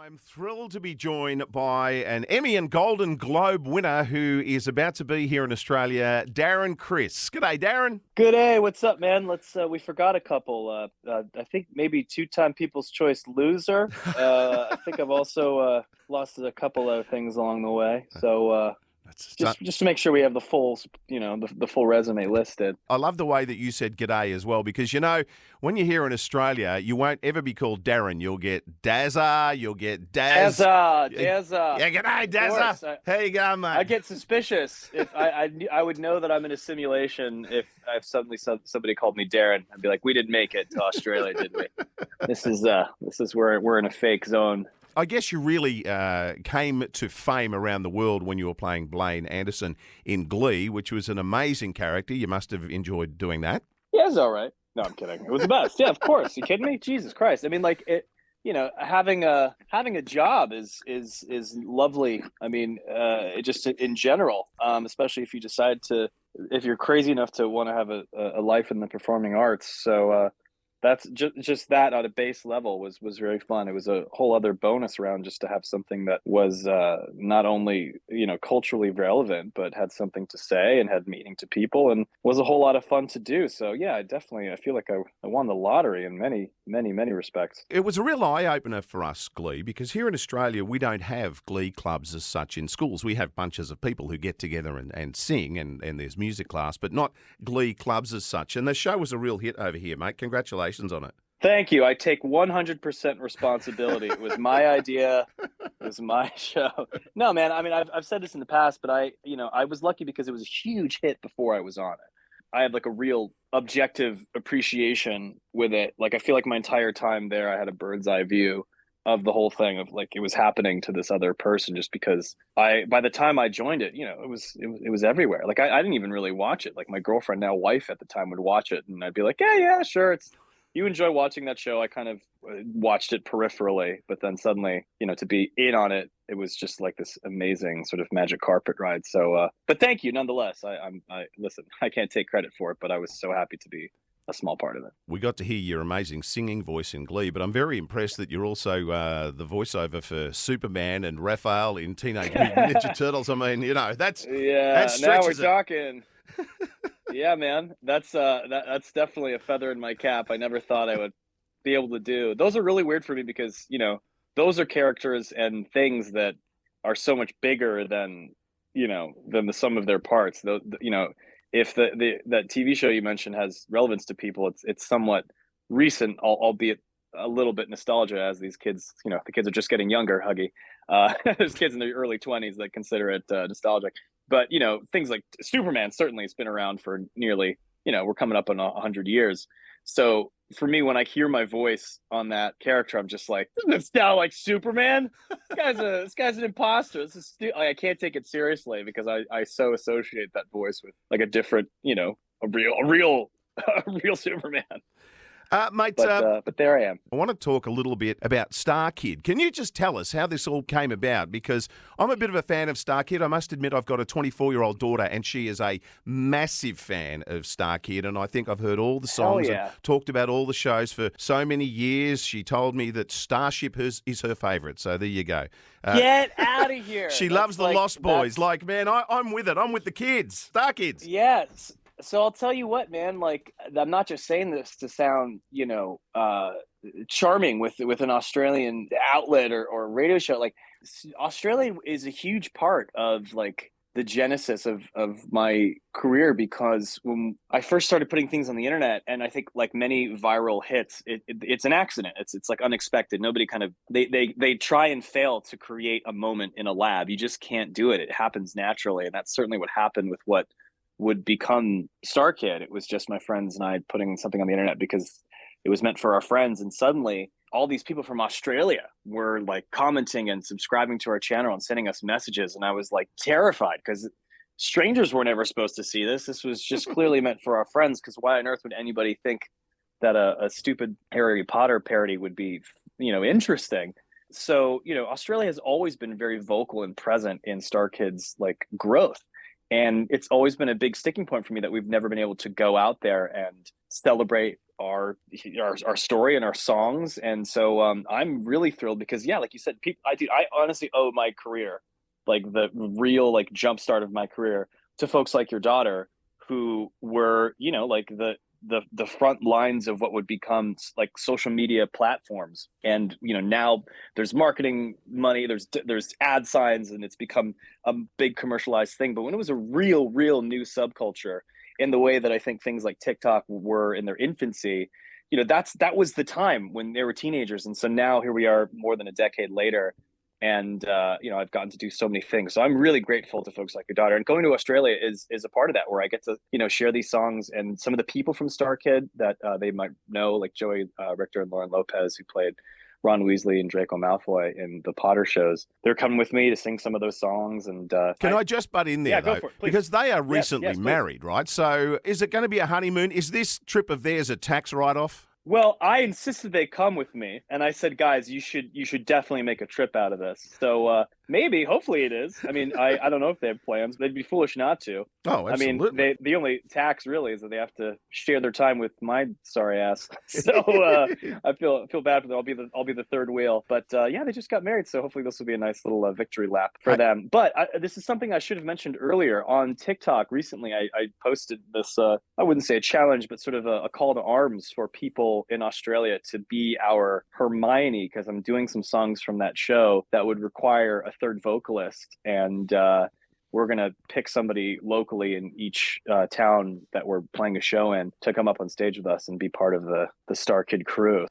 I'm thrilled to be joined by an Emmy and Golden Globe winner who is about to be here in Australia, Darren Criss. G'day, Darren. Good day. What's up, man? We forgot a couple. I think maybe two-time People's Choice loser. I think I've also lost a couple of things along the way. So just to make sure we have the full, the full resume listed. I love the way that you said g'day as well, because, when you're here in Australia, you won't ever be called Darren. You'll get Dazza, you'll get Daz. Dazza. Yeah, g'day, Dazza. How you going, mate? I get suspicious. If I would know that I'm in a simulation if suddenly somebody called me Darren. I'd be like, we didn't make it to Australia, did we? This is where we're in a fake zone. I guess you really came to fame around the world when you were playing Blaine Anderson in Glee, which was an amazing character. You must have enjoyed doing that. Yeah, it's all right. No, I'm kidding. It was the best. Yeah, of course. You kidding me? Jesus Christ. I mean, like it. Having a job is lovely. I mean, just in general, especially if you decide if you're crazy enough to want to have a life in the performing arts. So. That's just that on a base level was very fun. It was a whole other bonus round just to have something that was not only culturally relevant, but had something to say and had meaning to people and was a whole lot of fun to do. So yeah, I feel like I won the lottery in many respects. It was a real eye opener for us, Glee, because here in Australia we don't have Glee clubs as such in schools. We have bunches of people who get together and sing and there's music class, but not Glee clubs as such. And the show was a real hit over here, mate. Congratulations on it. Thank you. I take 100% responsibility. It was my idea. It was my show. No, man. I mean, I've said this in the past, but I was lucky because it was a huge hit before I was on it. I had like a real objective appreciation with it. Like, I feel like my entire time there, I had a bird's eye view of the whole thing of like it was happening to this other person just because by the time I joined it, it was everywhere. Like I didn't even really watch it. Like my girlfriend, now wife at the time, would watch it and I'd be like, yeah, sure. You enjoy watching that show. I kind of watched it peripherally, but then suddenly, to be in on it, it was just like this amazing sort of magic carpet ride. So, but thank you nonetheless. I listen, I can't take credit for it, but I was so happy to be a small part of it. We got to hear your amazing singing voice in Glee, but I'm very impressed that you're also the voiceover for Superman and Raphael in Teenage Mutant Ninja Turtles. I mean, that now we're talking. Yeah, man, that's definitely a feather in my cap. I never thought I would be able to do. Those are really weird for me because those are characters and things that are so much bigger than the sum of their parts. If that TV show you mentioned has relevance to people, it's somewhat recent, albeit a little bit nostalgia as these kids, the kids are just getting younger, Huggy. There's kids in their early 20s that consider it nostalgic. But, things like Superman certainly has been around for nearly, we're coming up on 100 years. So for me, when I hear my voice on that character, I'm just like, doesn't it sound like Superman? This guy's an imposter. I can't take it seriously because I so associate that voice with like a different, a real Superman. Mate, but there I am. I want to talk a little bit about Star Kid. Can you just tell us how this all came about? Because I'm a bit of a fan of Star Kid. I must admit I've got a 24-year-old daughter and she is a massive fan of Star Kid, and I think I've heard all the songs and talked about all the shows for so many years. She told me that Starship is her favourite, so there you go. Get out of here. She loves the Lost Boys. Like, man, I'm with it. I'm with the kids. Star Kids. Yes. So I'll tell you what, man, like I'm not just saying this to sound, charming with an Australian outlet or radio show. Like Australia is a huge part of like the genesis of my career, because when I first started putting things on the internet, and I think like many viral hits, it's an accident. It's like unexpected. Nobody they try and fail to create a moment in a lab. You just can't do it. It happens naturally. And that's certainly what happened with what would become Star Kid. It was just my friends and I putting something on the internet because it was meant for our friends. And suddenly all these people from Australia were like commenting and subscribing to our channel and sending us messages. And I was like terrified because strangers were never supposed to see this. This was just clearly meant for our friends, because why on earth would anybody think that a stupid Harry Potter parody would be, interesting? So, Australia has always been very vocal and present in Star Kid's like growth. And it's always been a big sticking point for me that we've never been able to go out there and celebrate our story and our songs. And so I'm really thrilled because, yeah, like you said, I honestly owe my career, like the real like jump start of my career, to folks like your daughter, who were, like the front lines of what would become like social media platforms. And now there's marketing money, there's ad signs, and it's become a big commercialized thing. But when it was a real new subculture, in the way that I think things like TikTok were in their infancy, that was the time when they were teenagers. And so now here we are more than a decade later, and I've gotten to do so many things. So I'm really grateful to folks like your daughter, and going to Australia is a part of that, where I get to share these songs. And some of the people from Star Kid that they might know, like Joey Richter and Lauren Lopez, who played Ron Weasley and Draco Malfoy in the Potter shows, they're coming with me to sing some of those songs. And can I just butt in there, yeah, though? go for it, please. Because they are recently yes, married, right? So is it going to be a honeymoon? Is this trip of theirs a tax write-off? Well, I insisted they come with me, and I said, guys, you should definitely make a trip out of this. So maybe, hopefully it is. I mean, I don't know if they have plans. They'd be foolish not to. Oh, absolutely. I mean, the only tax really is that they have to share their time with my sorry ass. So I feel bad for them. I'll be the third wheel. But yeah, they just got married, so hopefully this will be a nice little victory lap for them. But this is something I should have mentioned earlier. On TikTok recently, I posted this. I wouldn't say a challenge, but sort of a call to arms for people in Australia to be our Hermione, because I'm doing some songs from that show that would require a third vocalist. And we're going to pick somebody locally in each town that we're playing a show in to come up on stage with us and be part of the Star Kid crew.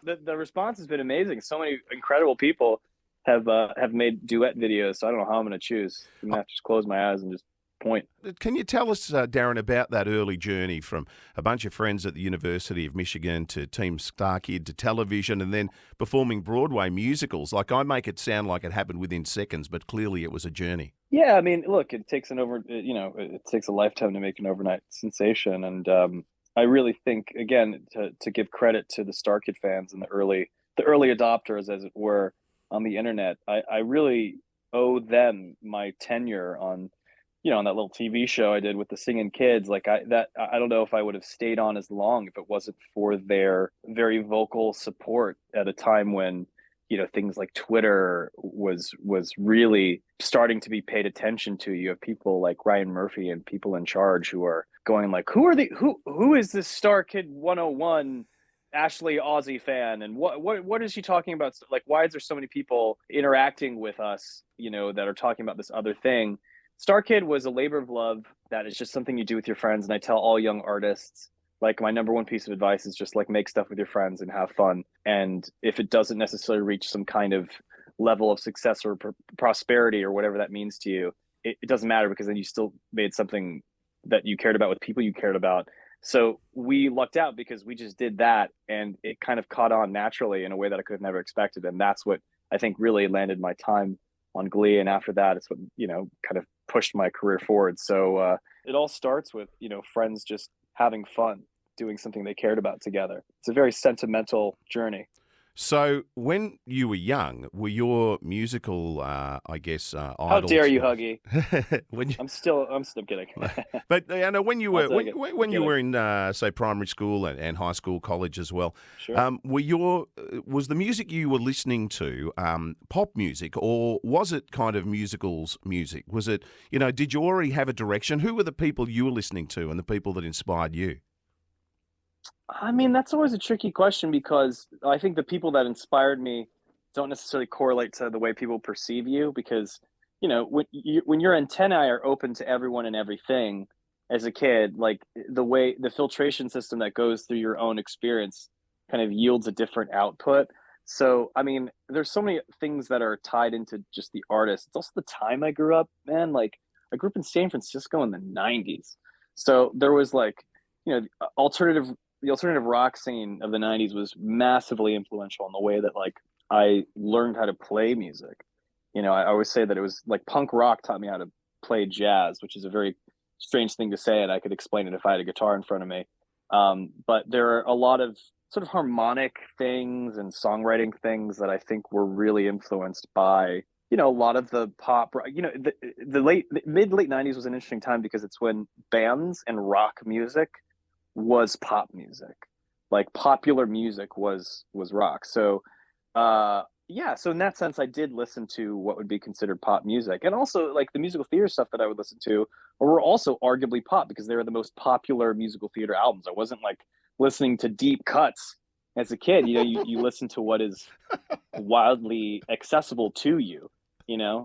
The response has been amazing. So many incredible people have made duet videos. So I don't know how I'm going to choose. I'm going to have to just close my eyes and just point. Can you tell us, Darren, about that early journey from a bunch of friends at the University of Michigan to Team Star Kid to television and then performing Broadway musicals? Like, I make it sound like it happened within seconds, but clearly it was a journey. Yeah, I mean, look, it takes it takes a lifetime to make an overnight sensation. And I really think, again, to give credit to the Star Kid fans and the early adopters, as it were, on the internet, I really owe them my tenure on on that little TV show I did with the singing kids. Like I don't know if I would have stayed on as long if it wasn't for their very vocal support at a time when, things like Twitter was really starting to be paid attention to. You have people like Ryan Murphy and people in charge who are going like, who is this Star Kid 101 Ashley Aussie fan, and what is she talking about? Like, why is there so many people interacting with us, that are talking about this other thing? Star Kid was a labor of love that is just something you do with your friends. And I tell all young artists, like, my number one piece of advice is just like make stuff with your friends and have fun. And if it doesn't necessarily reach some kind of level of success or prosperity or whatever that means to you, it doesn't matter, because then you still made something that you cared about with people you cared about. So we lucked out because we just did that, and it kind of caught on naturally in a way that I could have never expected. And that's what I think really landed my time on Glee. And after that, it's what, kind of pushed my career forward. So it all starts with, friends just having fun, doing something they cared about together. It's a very sentimental journey. So when you were young, were your musical, idols? How dare you, Huggy? I'm still kidding. But when you were when you were in say primary school and high school, college as well, sure. Was the music you were listening to pop music, or was it kind of musicals music? Was it, did you already have a direction? Who were the people you were listening to and the people that inspired you? I mean, that's always a tricky question, because I think the people that inspired me don't necessarily correlate to the way people perceive you, because, when your antennae are open to everyone and everything as a kid, like the filtration system that goes through your own experience kind of yields a different output. So, I mean, there's so many things that are tied into just the artist. It's also the time I grew up, man. Like, I grew up in San Francisco in the 90s. So there was like, the alternative rock scene of the 90s was massively influential in the way that, like, I learned how to play music. I always say that it was like punk rock taught me how to play jazz, which is a very strange thing to say, and I could explain it if I had a guitar in front of me. But there are a lot of sort of harmonic things and songwriting things that I think were really influenced by, a lot of the pop, the mid late 90s was an interesting time because it's when bands and rock music was pop music. Like popular music was rock. So yeah, so in that sense I did listen to what would be considered pop music. And also like the musical theater stuff that I would listen to were also arguably pop because they were the most popular musical theater albums. I wasn't like listening to deep cuts as a kid. You listen to what is wildly accessible to you.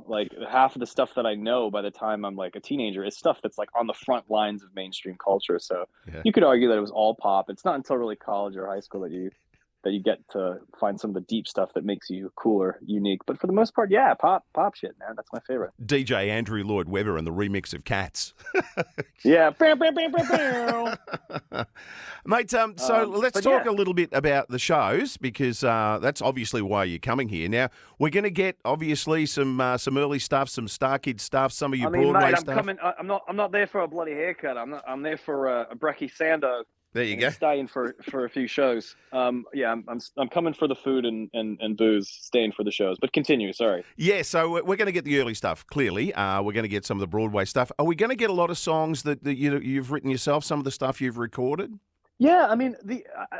Like half of the stuff that I know by the time I'm like a teenager is stuff that's like on the front lines of mainstream culture. So Yeah. you could argue that it was all pop. It's not until really college or high school that you get to find some of the deep stuff that makes you cool or unique. But for the most part, yeah, pop shit, man. That's my favorite. DJ Andrew Lloyd Webber and the remix of Cats. Yeah. Mate, so let's talk a little bit about the shows because that's obviously why you're coming here. Now, we're going to get obviously some early stuff, some Star Kid stuff, some of your Broadway mate, stuff. I'm not there for a bloody haircut. I'm there for a brekkie sando. There you go. Staying for a few shows. Yeah, I'm coming for the food and booze, staying for the shows. But continue, sorry. Yeah, so we're going to get the early stuff, clearly. We're going to get some of the Broadway stuff. Are we going to get a lot of songs that you've written yourself, some of the stuff you've recorded? Yeah, I mean,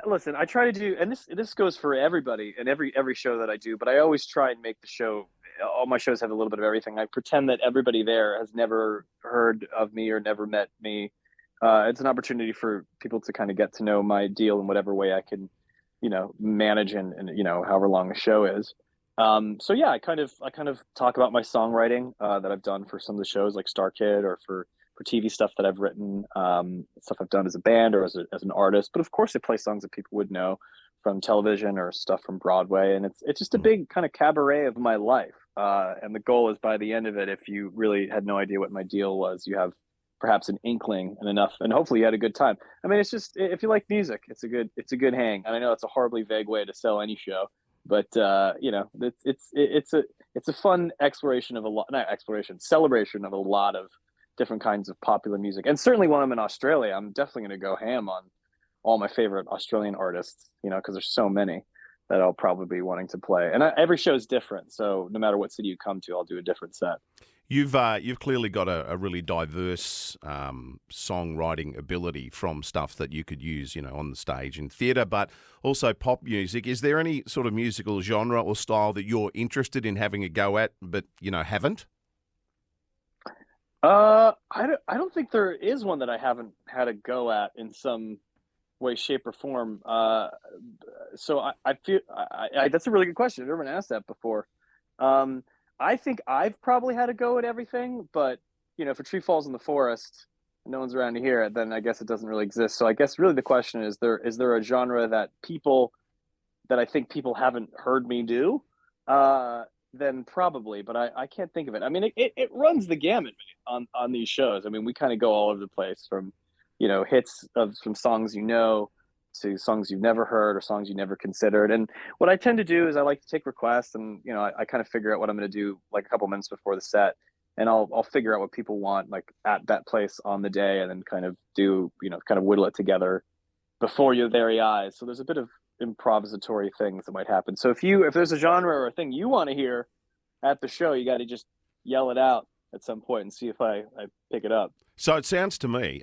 listen, I try to do, and this goes for everybody and every show that I do, but I always try and make the show, all my shows have a little bit of everything. I pretend that everybody there has never heard of me or never met me. It's an opportunity for people to kind of get to know my deal in whatever way I can, manage and however long the show is. So yeah, I kind of talk about my songwriting that I've done for some of the shows like Star Kid or for TV stuff that I've written, stuff I've done as a band or as an artist. But of course, I play songs that people would know from television or stuff from Broadway, and it's just a big kind of cabaret of my life. And the goal is by the end of it, if you really had no idea what my deal was, you have perhaps an inkling and enough, and hopefully you had a good time. I mean, it's just if you like music, it's a good hang. And I know it's a horribly vague way to sell any show, but it's a fun celebration of a lot of different kinds of popular music. And certainly when I'm in Australia, I'm definitely going to go ham on all my favorite Australian artists, because there's so many that I'll probably be wanting to play. And every show is different, so no matter what city you come to, I'll do a different set. You've clearly got a really diverse songwriting ability from stuff that you could use, on the stage in theatre, but also pop music. Is there any sort of musical genre or style that you're interested in having a go at, but haven't? I don't think there is one that I haven't had a go at in some way, shape, or form. So I feel that's a really good question. I've never been asked that before. I think I've probably had a go at everything, but if a tree falls in the forest and no one's around to hear it, then I guess it doesn't really exist. So I guess really the question is there a genre that I think people haven't heard me do? Then probably, but I can't think of it. I mean, it runs the gamut on these shows. I mean, we kind of go all over the place from, hits from songs to songs you've never heard or songs you never considered. And what I tend to do is I like to take requests and, I kind of figure out what I'm going to do like a couple minutes before the set. And I'll figure out what people want like at that place on the day and then kind of do, kind of whittle it together before your very eyes. So there's a bit of improvisatory things that might happen. So if there's a genre or a thing you want to hear at the show, you got to just yell it out at some point and see if I pick it up. So it sounds to me,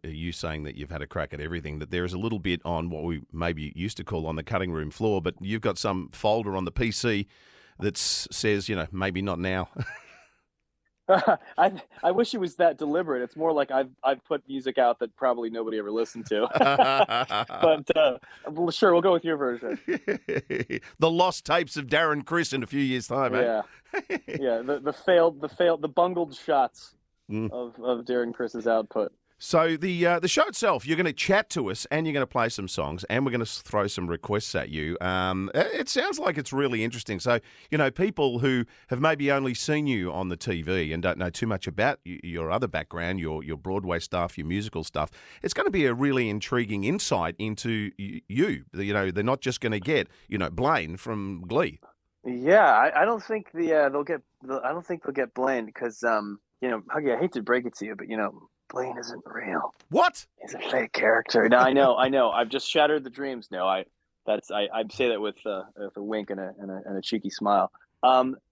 you saying that you've had a crack at everything, that there is a little bit on what we maybe used to call on the cutting room floor, but you've got some folder on the PC that says, maybe not now. I wish it was that deliberate. It's more like I've put music out that probably nobody ever listened to. But well, sure, we'll go with your version. The lost tapes of Darren Criss in a few years' time, eh? Yeah. The bungled shots of Darren Criss's output. So the show itself, you're going to chat to us and you're going to play some songs and we're going to throw some requests at you. It sounds like it's really interesting. So, people who have maybe only seen you on the TV and don't know too much about your other background, your Broadway stuff, your musical stuff, it's going to be a really intriguing insight into you. They're not just going to get, Blaine from Glee. Yeah, I don't think they'll get Blaine because, Huggy, I hate to break it to you, but, Blaine isn't real. What? He's a fake character. No, I know. I've just shattered the dreams. No, I say that with a wink and a cheeky smile.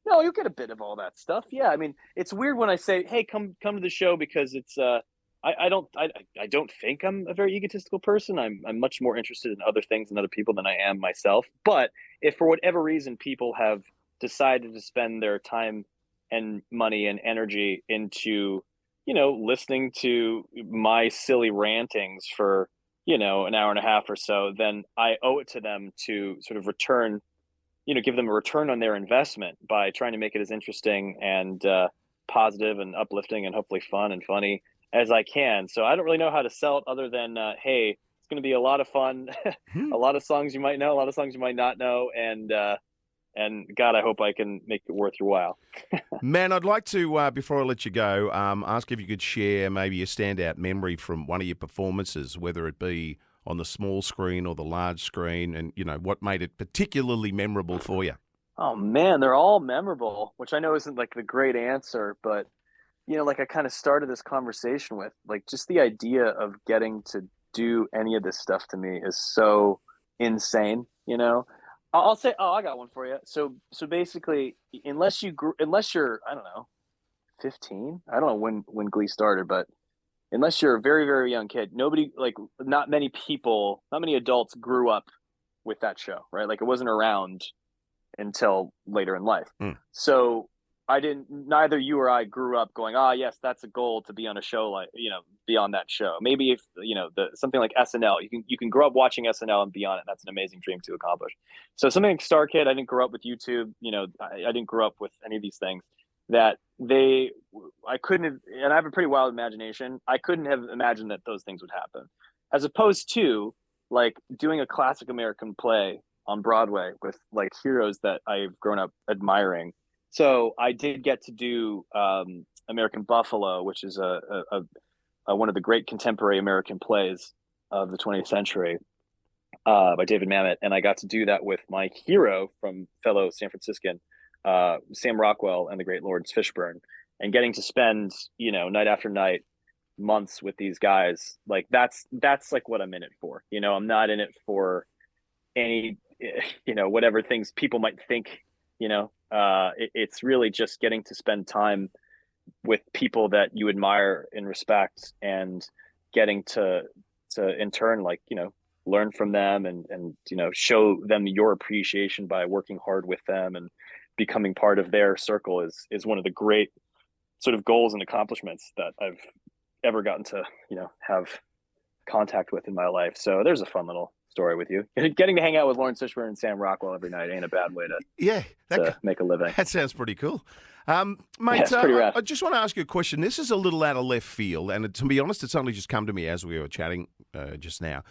No, you'll get a bit of all that stuff. Yeah, I mean, it's weird when I say, "Hey, come to the show," because it's I don't think I'm a very egotistical person. I'm much more interested in other things and other people than I am myself. But if for whatever reason people have decided to spend their time and money and energy into, listening to my silly rantings for, an hour and a half or so, then I owe it to them to sort of return, give them a return on their investment by trying to make it as interesting and positive and uplifting and hopefully fun and funny as I can. So I don't really know how to sell it other than, hey, it's going to be a lot of fun, a lot of songs you might know, a lot of songs you might not know, and God, I hope I can make it worth your while. Man, I'd like to, before I let you go, ask if you could share maybe a standout memory from one of your performances, whether it be on the small screen or the large screen, and, what made it particularly memorable for you. Oh, man, they're all memorable, which I know isn't like the great answer, but, like I kind of started this conversation with, like, just the idea of getting to do any of this stuff to me is so insane, I'll say, I got one for you. So basically, unless you're, I don't know, 15. I don't know when Glee started, but unless you're a very, very young kid, not many people, not many adults grew up with that show, right? Like it wasn't around until later in life. So neither you or I grew up going, yes, that's a goal to be on a show, like, be on that show. Maybe if, something like SNL, you can grow up watching SNL and be on it. That's an amazing dream to accomplish. So something like Star Kid, I didn't grow up with YouTube. I didn't grow up with any of these things that I couldn't have, and I have a pretty wild imagination. I couldn't have imagined that those things would happen, as opposed to like doing a classic American play on Broadway with like heroes that I've grown up admiring. So I did get to do American Buffalo, which is one of the great contemporary American plays of the 20th century by David Mamet. And I got to do that with my hero from fellow San Franciscan, Sam Rockwell and the great Lawrence Fishburne. And getting to spend, night after night, months with these guys, like that's like what I'm in it for. I'm not in it for any, whatever things people might think, it's really just getting to spend time with people that you admire and respect, and getting to in turn, like, learn from them and show them your appreciation by working hard with them and becoming part of their circle is one of the great sort of goals and accomplishments that I've ever gotten to, have contact with in my life. So there's a fun little story with you. Getting to hang out with Lawrence Fishburne and Sam Rockwell every night ain't a bad way to make a living. That sounds pretty cool. Mate, I just want to ask you a question. This is a little out of left field, and to be honest, it's only just come to me as we were chatting just now.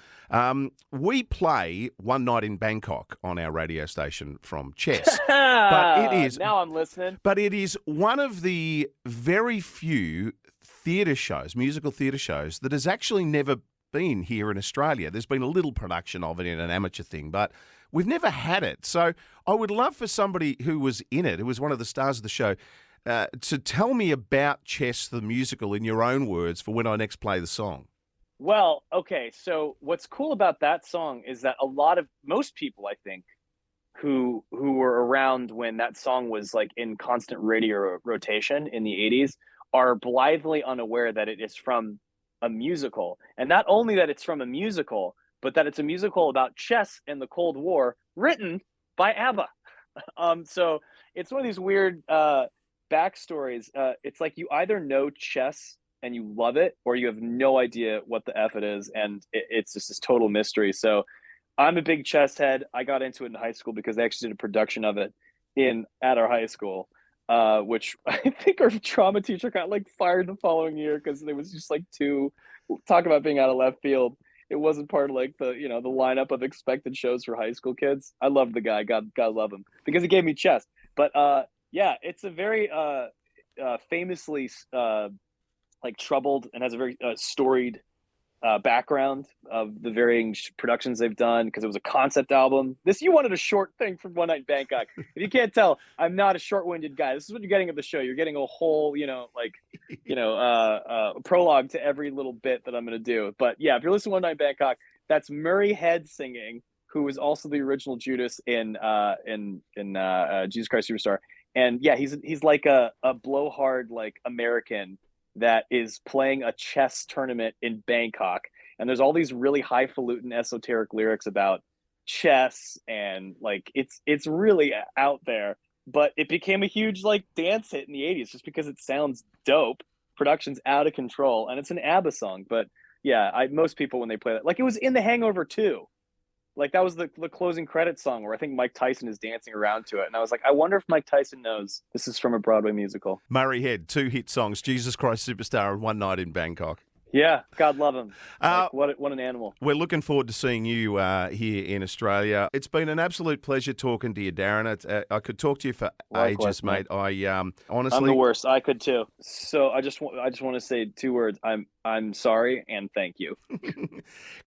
We play One Night in Bangkok on our radio station from Chess. But it is, now I'm listening. But it is one of the very few musical theatre shows, that has actually never been here in Australia. There's been a little production of it in an amateur thing, but we've never had it. So I would love for somebody who was in it, who was one of the stars of the show, to tell me about Chess the musical in your own words for when I next play the song. Well, okay. So what's cool about that song is that most people, I think, who were around when that song was like in constant radio rotation in the 80s are blithely unaware that it is from a musical. And not only that it's from a musical, but that it's a musical about chess and the Cold War, written by ABBA. So it's one of these weird backstories. It's like you either know chess and you love it, or you have no idea what the F it is, and it's just this total mystery. So I'm a big chess head. I got into it in high school because they actually did a production of it at our high school, which I think our drama teacher got like fired the following year because it was just like talk about being out of left field. It wasn't part of like the the lineup of expected shows for high school kids. I love the guy. God love him, because he gave me chess. But yeah, it's a very famously like troubled and has a very storied background of the varying productions they've done, because it was a concept album. You wanted a short thing from One Night in Bangkok. If you can't tell, I'm not a short-winded guy. This is what you're getting at the show. You're getting a whole, prologue to every little bit that I'm going to do. But yeah, if you're listening to One Night in Bangkok, that's Murray Head singing, who was also the original Judas in Jesus Christ Superstar. And yeah, he's like a blowhard like American that is playing a chess tournament in Bangkok. And there's all these really highfalutin esoteric lyrics about chess, and like it's really out there. But it became a huge like dance hit in the 80s just because it sounds dope. Production's out of control, and it's an ABBA song. But yeah, most people when they play that, like it was in The Hangover too. Like that was the closing credits song where I think Mike Tyson is dancing around to it. And I was like, I wonder if Mike Tyson knows this is from a Broadway musical. Murray Head, 2 hit songs, Jesus Christ Superstar and One Night in Bangkok. Yeah, God love him. Like, what an animal. We're looking forward to seeing you here in Australia. It's been an absolute pleasure talking to you, Darren. I could talk to you for ages, mate. I honestly, I'm the worst. I could too. So I just want to say 2 words. I'm sorry and thank you.